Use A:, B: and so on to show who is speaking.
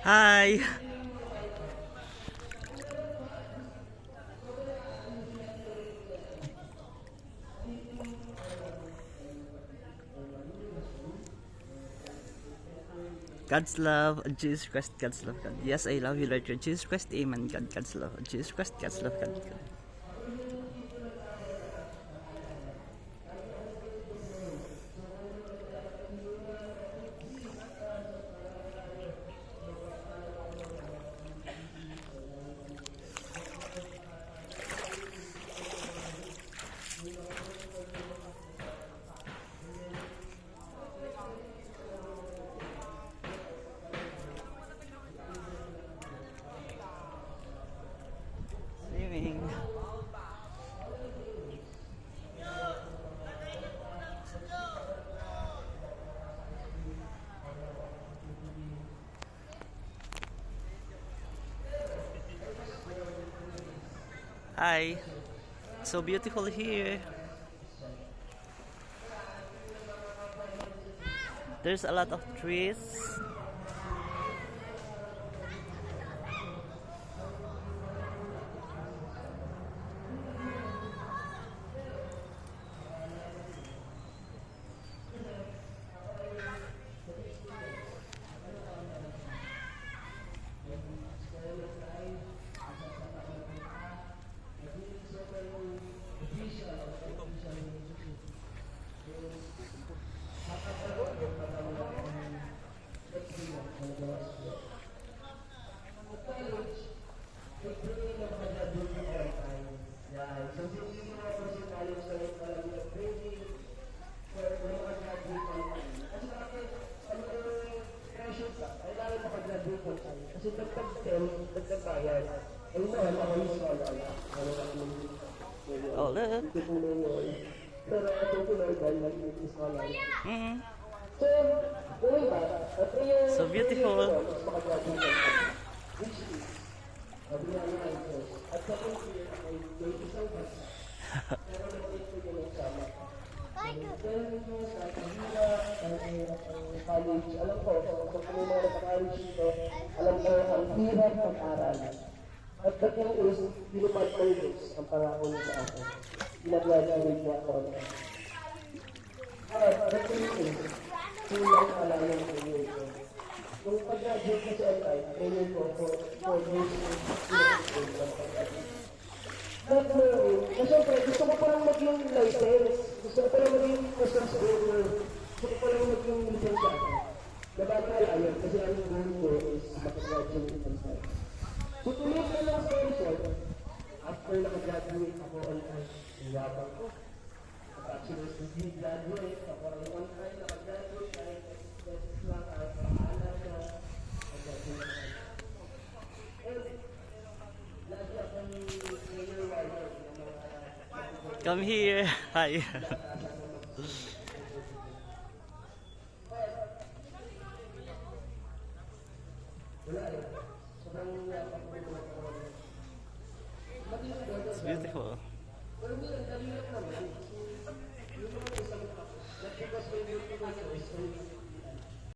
A: Hi! God's love, Jesus Christ, God's love, God. Yes, I love you, Lord. Jesus Christ, Amen. God, God's love, Jesus Christ, God's love, God. Swimming. Hi, so beautiful here. There's a lot of trees.
B: Kasi pagpag-STEM, pagpag-bayan, ay naman ako yung scholar.
A: Oh, look.
B: Pero ito ko na dahil naging scholar.
A: Mm.
B: So, gawin ba?
A: So beautiful.
B: Makagraduate ka. Which is, sabi nga ni Michael, at sa year ay may isang basa. Pero nag-take ko yung exam. Dahil mo sa kahirap, ang college, alam ko, kung may mga nagka-college dito, alam ko, ang hirap mag-aral. At the thing is, dinupad ko yung ang pangako niya sa akin. Ginag-graduate niya ako. The thing is, kulang pala yung training ko. Kung pag-graduate ko sa LI, training ko for 4 years. But na siyempre, gusto ko palang maging license. Gusto ko palang maging customs owner. Gusto ko palang maging lisensyado. Nabagal ayun, kasi ang goal ko is makagraduate ng site. So, tuloy ko lang sa short, after nakagraduate ako on time, niyabang ko. Bachelor's degree graduate, ako ang on time, nakagraduate, kahit expenses lang, kahit paalam na, nakagraduate.
A: Come here. Hi. It's beautiful.
B: Because when you